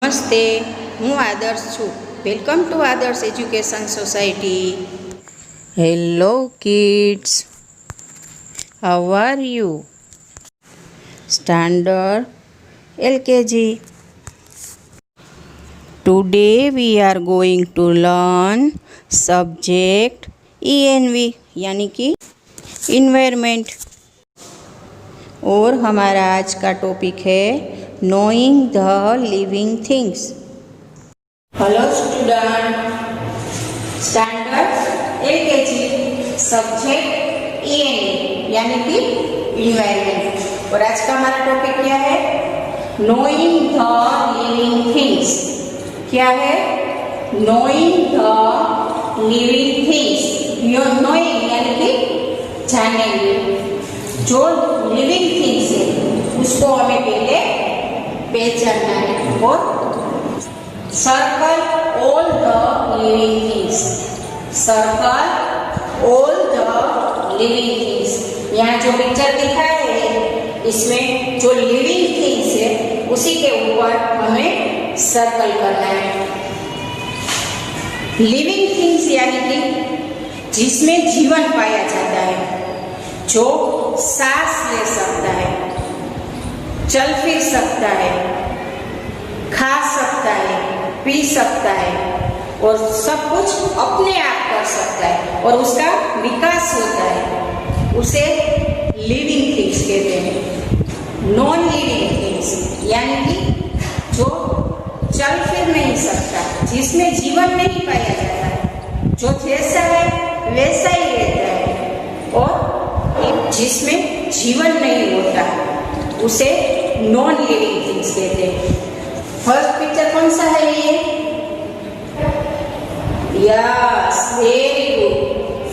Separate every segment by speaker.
Speaker 1: નમસ્તે, હું આદર્શ છું. વેલકમ ટુ આદર્શ education society. Hello kids, how are you? Standard LKG. Today we are going to learn subject ENV यानी कि इन्वायरमेंट. और हमारा आज का टॉपिक है knowing the living things. Hello student, standard LKG, subject ENV यानी कि इन्वायरमेंट. और आज का हमारा टॉपिक क्या है? Knowing the living things. क्या है? Knowing the living things. Knowing यानी कि जानेंगे. जो लिविंग थिंग्स है उसको हमें पहले पहचानना है. और circle all the living things. Circle all the living things. यहाँ जो पिक्चर दिखाया है इसमें जो लिविंग थिंग्स है उसी के ऊपर हमें सर्कल करना है. लिविंग थिंग्स यानी कि जिसमें जीवन पाया जाता है, जो सांस ले सकता है, चल फिर सकता है, खा सकता है, पी सकता है और सब कुछ अपने आप कर सकता है और उसका विकास होता है, उसे लिविंग थिंग्स कहते हैं. नॉन लिविंग थिंग्स यानी कि जो चल फिर नहीं सकता, जिसमें जीवन नहीं पाया जाता है, जो जैसा है वैसा ही रहता है और जिसमें जीवन नहीं होता उसे नॉन लिविंग थिंग्स कहते हैं. फर्स्ट पिक्चर कौन सा है ये? Yes, very good.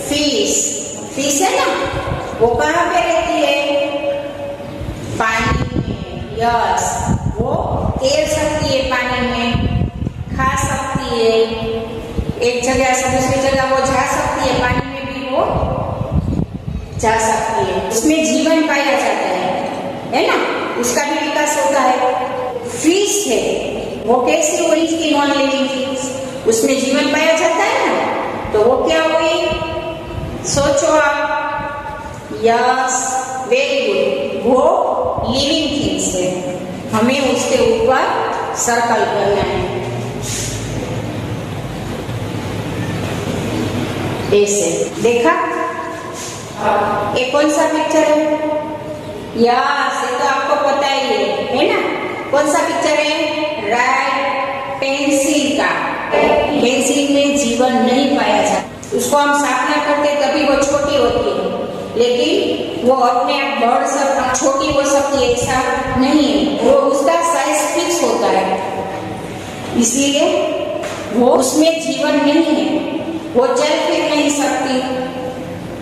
Speaker 1: Fish. Fish है ना, वो कहाँ पे रहती है? पानी में. यस, वो तैर सकती है पानी में, खा सकती है, एक जगह से दूसरी जगह वो जा सकती है, पानी में भी वो जा सकती है. उसमें जीवन पाया जाता है ना, उसका भी विकास होता है. फिश है, वो कैसी हुई इसकी नॉन लिविंग थिंग्स? उसमें जीवन पाया जाता है ना, तो वो क्या हुई? सोचो आप. Yes, very good. वो लिविंग थिंग्स है. हमें उसके ऊपर सर्कल करना है ऐसे. देखा? ये कौन सा पिक्चर है? यस, ये तो आपको पता ही है ना. कौन सा पिक्चर है? राइट, पेंसिल का. पेंसिल में जीवन नहीं पाया जाता. उसको हम साफ करते तभी वो छोटी होती है, लेकिन वो अपने आप बढ़ सकती, छोटी हो सकती है ऐसा नहीं है. वो उसका साइज फिक्स होता है, इसलिए वो उसमें जीवन नहीं है. वो चल फिर नहीं सकती,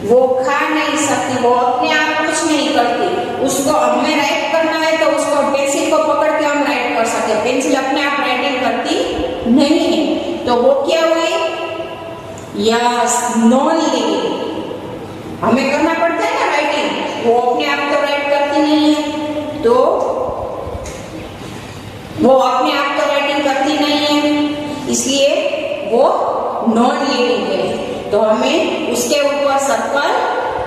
Speaker 1: वो खा नहीं सकती, वो अपने आप कुछ नहीं करती. उसको हमें राइट करना है तो उसको पेंसिल को पकड़ के हम राइट कर सकते. पेंसिल अपने आप राइटिंग करती नहीं है, तो वो क्या हुई? Yes, non living. हमें करना पड़ता है ना राइटिंग, वो अपने आप तो राइट करती नहीं है, तो वो अपने आप तो राइटिंग करती नहीं है, इसलिए वो नॉन लिविंग है. तो हमें उसके ऊपर सर्कल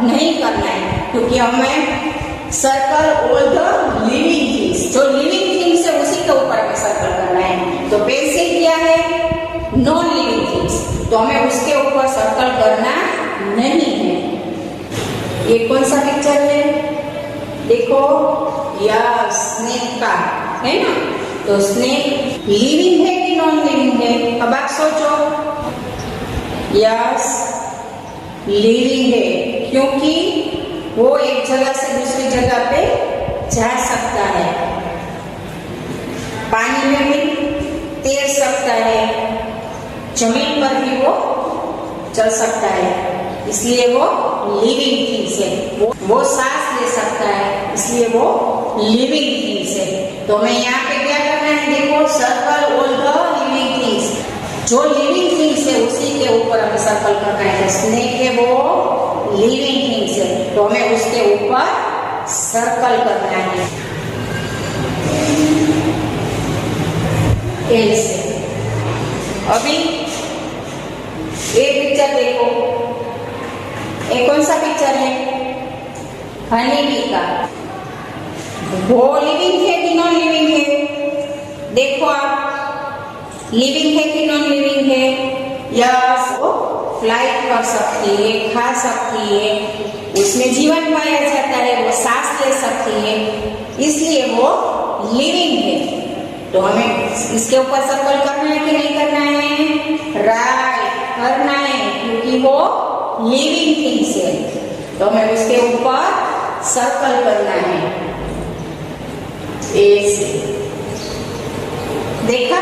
Speaker 1: नहीं करना है, क्योंकि हमें circle all the living things, जो लिविंग थिंग्स है उसी के ऊपर हमें सर्कल करना है. तो पेंसिल क्या है? नॉन लिविंग थिंग्स, तो हमें उसके ऊपर सर्कल करना नहीं है. ये कौन सा पिक्चर है? देखो, यस, स्नेक का है ना. तो स्नेक लिविंग है कि नॉन लिविंग है? अब आप सोचो. यस, लिविंग है, क्योंकि वो एक जगह से दूसरी जगह पे जा सकता है, पानी में भी तैर सकता है, जमीन पर भी वो चल सकता है, इसलिए वो लिविंग थिंग्स है. वो सांस ले सकता है, इसलिए वो लिविंग थिंग्स है. तो मैं यहाँ पे क्या करना है? देखो, circle all the living things. जो लिविंग थिंग्स है उसी के ऊपर हमें सर्कल करना है. स्नेक है वो लिविंग थिंग्स है, तो हमें उसके ऊपर सर्कल करना है. एल से। अभी एक पिक्चर देखो, ये कौन सा पिक्चर है? हनी बी का। वो लिविंग है कि नॉन लिविंग है? देखो आप, लिविंग है कि नॉन लिविंग है? यस, वो फ्लाइट कर सकती है, खा सकती है, उसमें जीवन पाया जाता है, वो सांस ले सकती है, इसलिए वो लिविंग है। तो हमें इसके ऊपर सर्कल करना है कि नहीं करना है? राइट, करना है, क्योंकि वो लिविंग थिंग्स है, तो हमें उसके ऊपर सर्कल करना है। ऐसे देखा?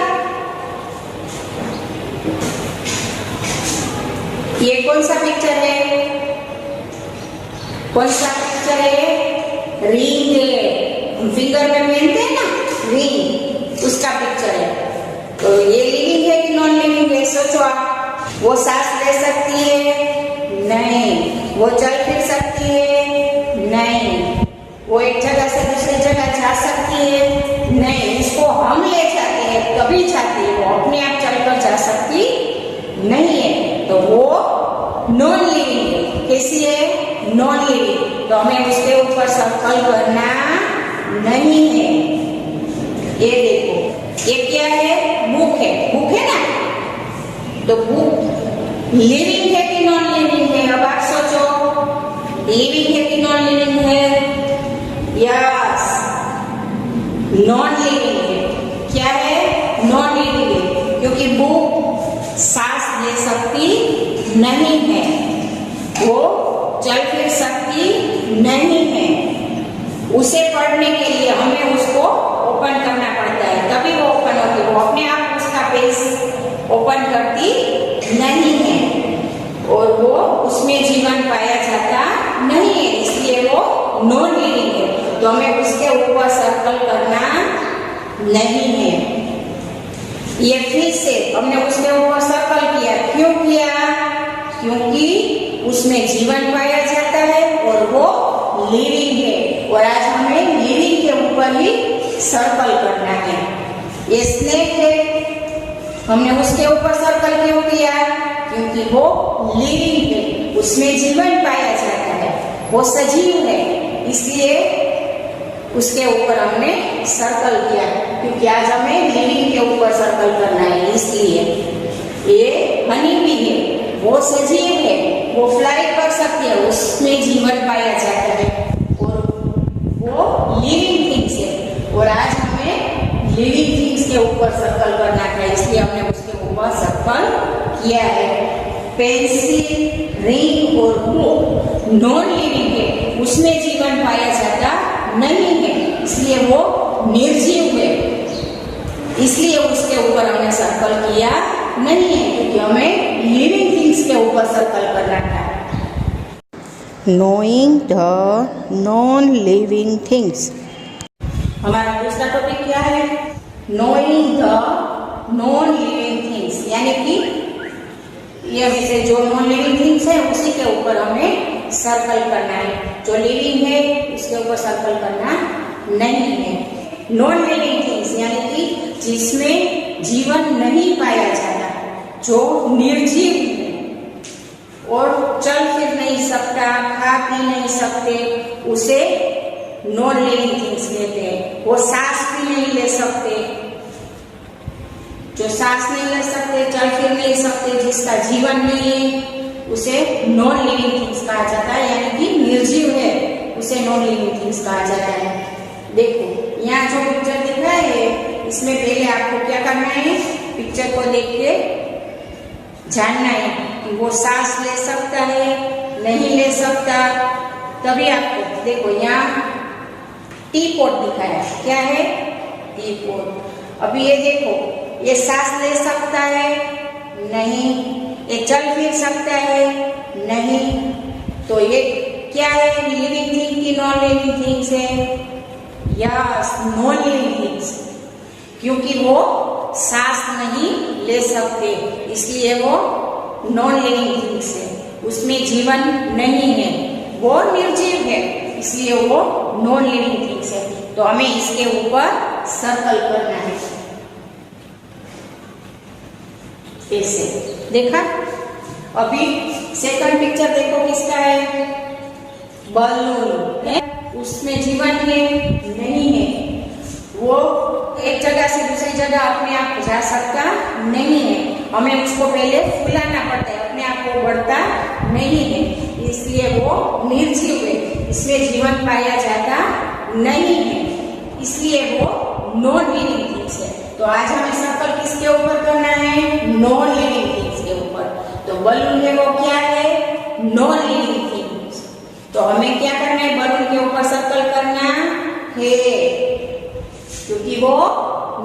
Speaker 1: ये कौन सा पिक्चर है? कौन सा पिक्चर है? रिंग है, हम फिंगर में पहनते हैं ना रिंग, उसका पिक्चर है। तो ये लिविंग है कि नॉन लिविंग है? सोचो आप। वो सांस ले सकती है? नहीं। वो चल फिर सकती है? नहीं। वो एक जगह से दूसरी जगह जा सकती है? नहीं। उसको हम ले जाते हैं, कभी जाती है, वो अपने आप चलकर जा सकती नहीं है, तो वो नॉन लिविंग है। कैसी है? Non living. तो हमें उसके ऊपर सर्कल करना नहीं है। ये देखो, ये क्या है? बुक है, बुक है ना? तो बुक लिविंग है कि नॉन लिविंग है? अब आप सोचो, लिविंग है कि नॉन लिविंग है? यस, नॉन लिविंग है। क्या है? नॉन लिविंग है, क्योंकि बुक सांस ले सकती नहीं है, वो चल फिर सकती नहीं है। उसे पढ़ने के लिए हमें उसको ओपन करना पड़ता है, तभी वो ओपन होती है। वो अपने आप उसका पेज ओपन करती नहीं है, और वो उसमें जीवन पाया जाता नहीं है, इसलिए वो नॉन लिविंग है। तो हमें उसके ऊपर सर्कल करना नहीं है। ये फिर से हमने उसके ऊपर सर्कल किया, क्यों किया? क्योंकि उसमें जीवन पाया जाता है और वो लिविंग है, और आज हमें लिविंग के ऊपर ही सर्कल करना है। ये स्नेक है, हमने उसके ऊपर सर्कल क्यों किया? क्योंकि वो लिविंग है, उसमें जीवन पाया जाता है, वो सजीव है, इसलिए उसके ऊपर हमने सर्कल किया, क्योंकि आज हमें लिविंग के ऊपर सर्कल करना है। इसलिए ये हनी बी है, वो सजीव है, वो फ्लाई कर सकती है, उसमें जीवन पाया जाता है, और वो लिविंग थिंग्स है, और आज हमें लिविंग थिंग्स के ऊपर सर्कल करना था, इसलिए हमने उसके ऊपर सर्कल किया है। पेंसिल, रिंग और बुक नॉन लिविंग है, उसमें जीवन पाया जाता नहीं है, इसलिए वो निर्जीव है, इसलिए उसके ऊपर हमने सर्कल किया नहीं है, क्योंकि हमें लिविंग थिंग्स के ऊपर सर्कल करना था।
Speaker 2: Knowing the non living things.
Speaker 1: हमारा दूसरा टॉपिक क्या है? Knowing the non living things, यानी कि ये जैसे जो नॉन लिविंग थिंग्स है उसी के ऊपर हमें सर्कल करना है, जो लिविंग है उसके ऊपर सर्कल करना नहीं है। नॉन लिविंग थिंग्स यानी कि जिसमें जीवन नहीं पाया जाता, जो निर्जीव है और चल फिर नहीं सकता, खा पी नहीं सकते, उसे नॉन लिविंग थिंग्स कहते हैं। वो सांस भी नहीं ले सकते, जो सांस नहीं ले सकते, चल फिर नहीं सकते, जिसका जीवन नहीं है, उसे नॉन लिविंग थिंग्स कहा जाता है, यानी कि निर्जीव है, उसे नॉन लिविंग थिंग्स कहा जाता है। देखो यहाँ जो पिक्चर दिख रहा है, इसमें पहले आपको क्या करना है? पिक्चर को देख के जानना है कि वो सांस ले सकता है, नहीं ले सकता, तभी आपको देखो यहाँ टी पॉट दिखाया, क्या है? T pot. अभी ये देखो, ये सांस ले सकता है? नहीं। ये चल फिर सकता है? नहीं। तो ये क्या है? लिविंग थिंग की नॉन लिविंग थिंग्स है? यस, नॉन लिविंग थिंग्स, क्योंकि वो सांस नहीं ले सकते, इसलिए वो नॉन लिविंग थिंग्स है, उसमें जीवन नहीं है, वो निर्जीव है, इसलिए वो नॉन लिविंग थिंग्स है। तो हमें इसके ऊपर सर्कल करना है। ऐसे देखा। अभी सेकंड पिक्चर देखो किसका है, बलून है, उसमें जीवन है नहीं है, वो एक जगह से दूसरी जगह अपने आप जा सकता नहीं है, हमें उसको पहले फुलाना पड़ता है, अपने आप को बढ़ता नहीं है, इसलिए वो निर्जीव है, इसमें जीवन पाया जाता नहीं है, इसलिए वो नॉन लिविंग थिंग्स है। तो आज हमें सर्कल किसके ऊपर करना है, नॉन लिविंग थिंग्स के ऊपर। तो बलून है वो क्या है, नॉन लिविंग थिंग्स। तो हमें क्या करना है, बलून के ऊपर सर्कल करना है, क्योंकि वो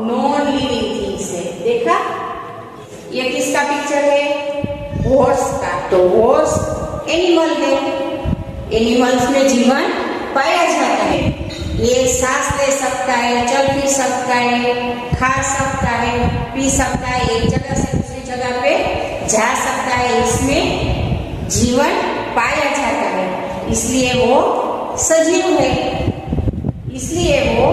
Speaker 1: नॉन लिविंग थिंग्स है। देखा, ये किसका पिक्चर है, हॉर्स का। तो हॉर्स एनिमल है, एनिमल्स में जीवन पाया जाता है, ये सांस ले सकता है, चल फिर सकता है, खा सकता है, पी सकता है, एक जगह से दूसरी जगह पे जा सकता है, इसमें जीवन पाया जाता है, इसलिए वो सजीव है, इसलिए वो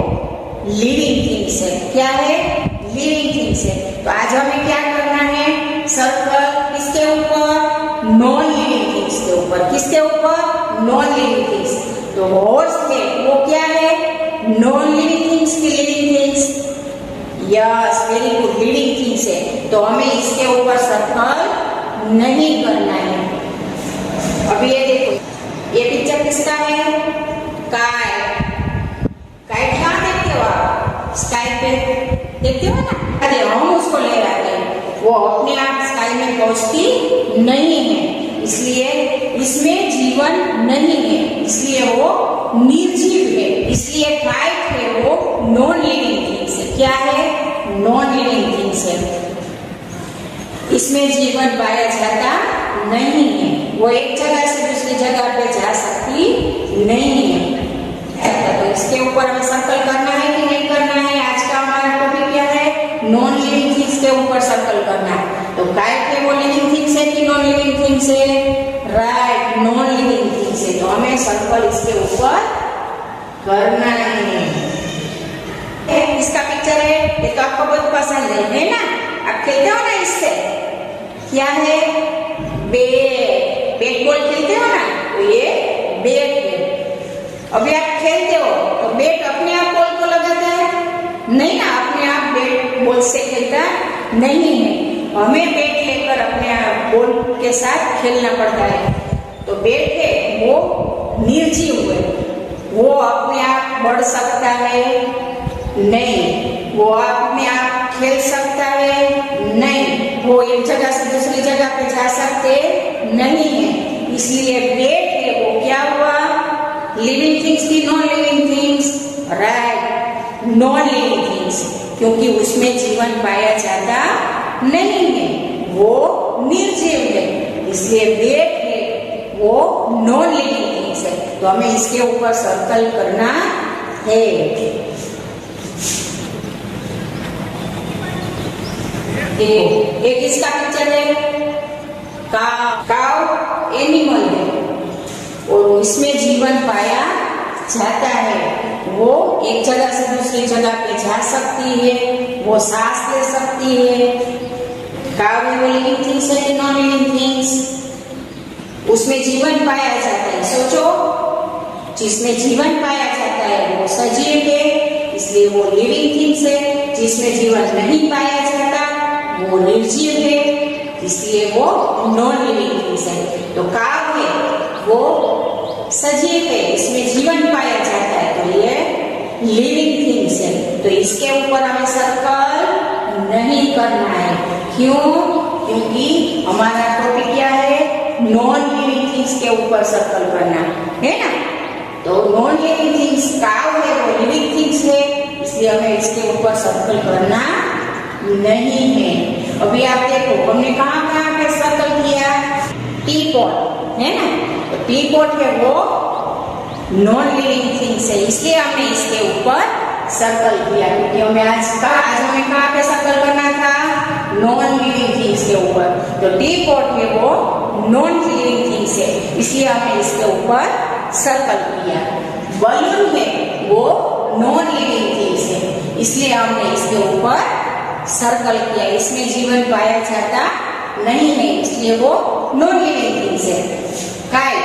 Speaker 1: लिविंग थिंग्स है। क्या है, लिविंग थिंग्स है। तो आज हमें क्या करना है, सर्कल किसके ऊपर, नॉन लिविंग थिंग्स के ऊपर। किसके ऊपर, नॉन लिविंग थिंग्स। तो हॉर्स है वो क्या है, नॉन लिविंग थिंग्स की living things. Yes, very good, living things है। तो हमें इसके ऊपर सर्कल नहीं करना है। अभी ये देखो, ये पिक्चर किसका है, काइट। काइट कहाँ देखते हो आप, स्काई पे देखते हो ना। अरे हम उसको ले आते हैं, वो अपने आप स्काई में पहुंचती नहीं है, इसलिए इसमें जीवन नहीं है, इसलिए वो निर्जीव है, इसलिए काइट है वो नॉन लिविंग थिंग्स है। क्या है, नॉन लिविंग थिंग्स है, इसमें जीवन पाया जाता नहीं है, वो एक जगह से दूसरी जगह पे जा सकती नहीं है। तो इसके ऊपर हमें सर्कल करना है कि नहीं करना है, आज का हमारा टॉपिक क्या है, नॉन लिविंग थिंग्स के ऊपर सर्कल करना है। तो काइट है वो लिविंग थिंग्स है कि नॉन लिविंग थिंग्स है, राइट, नॉन लिविंग थिंग्स है। तो हमें सर्कल इसके ऊपर करना है। इसका पिक्चर है, ये तो आपको बहुत पसंद है ना, आप खेलते हो ना इससे। क्या है, बैट, बैट बॉल खेलते हो ना, तो ये बैट है। अभी आप खेलते हो तो बैट अपने आप बॉल को लगाता है नहीं ना, अपने आप बैट बॉल से खेलता नहीं है, हमें बैट लेकर अपने आप बॉल के साथ खेलना पड़ता है। तो बैट है वो निर्जीव है, वो अपने आप बढ़ सकता है नहीं, वो अपने आप खेल सकता है नहीं, वो एक जगह से दूसरी जगह पे जा सकते नहीं है, इसलिए बैट है वो क्या हुआ, लिविंग थिंग्स की non living things, right, non living things, क्योंकि उसमें जीवन पाया जाता नहीं है, वो निर्जीव है, इसलिए बैट है वो नॉन लिविंग थिंग्स है। तो हमें इसके ऊपर सर्कल करना है। देखो, एक इसका पिक्चर है, काव एनिमल है और इसमें जीवन पाया जाता है, वो एक जगह से दूसरी जगह पे जा सकती है, वो सांस ले सकती है। काव है वो लिविंग थिंग्स है कि नॉन लिविंग थिंग्स, उसमें जीवन पाया जाता है। सोचो, जिसमें जीवन पाया जाता है वो सजीव है, इसलिए वो लिविंग थिंग्स है, जिसमें जीवन नहीं पाया जाता वो निर्जीव है, इसलिए वो नॉन लिविंग थिंग्स है। तो काव है वो सजीव है, इसमें जीवन पाया जाता है, तो ये लिविंग थिंग्स है। तो इसके ऊपर हमें सर्कल नहीं करना है। क्यों? क्योंकि हमारा टॉपिक क्या है, नॉन लिविंग थिंग्स के ऊपर सर्कल करना है ना। तो नॉन लिविंग थिंग्स, काव है वो लिविंग थिंग्स है, इसलिए हमें इसके ऊपर सर्कल करना नहीं है। अभी आप देखो, हमने कहाँ कहाँ पे सर्कल किया, टी पॉट है ना, तो टी पॉट है वो नॉन लिविंग थिंग्स है, इसलिए हमने इसके ऊपर सर्कल किया, क्योंकि हमें आज हमें कहाँ पे सर्कल करना था, नॉन लिविंग थिंग्स के ऊपर। तो टी पॉट है वो नॉन लिविंग थिंग्स है, इसलिए हमने इसके ऊपर सर्कल किया। बलून है वो नॉन लिविंग थिंग्स है, इसलिए हमने इसके ऊपर सर्कल किया, इसमें जीवन पाया जाता नहीं है, इसलिए वो नॉन लिविंग थिंग्स है। काइट,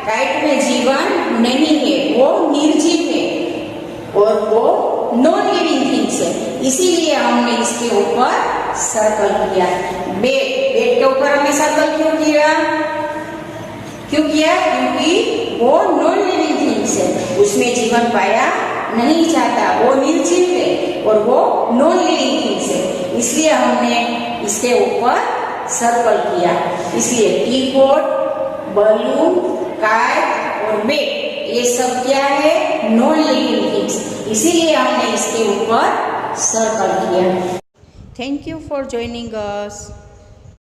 Speaker 1: काइट में जीवन नहीं है, वो निर्जीव है और वो नॉन लिविंग थिंग्स है, इसीलिए हमने इसके ऊपर सर्कल किया। बेड, बेड के ऊपर हमने सर्कल क्यों किया? क्योंकि वो नॉन लिविंग थिंग्स है, उसमें जीवन पाया नहीं जाता, वो निर्जीव है और वो नॉन लिविंग थिंग्स है, इसलिए हमने इसके ऊपर सर्कल किया। इसलिए टी पॉट, बलून, काइट और बेड ये सब क्या है? नॉन लिविंग थिंग्स, इसीलिए हमने इसके ऊपर सर्कल किया।
Speaker 2: Thank you for joining us.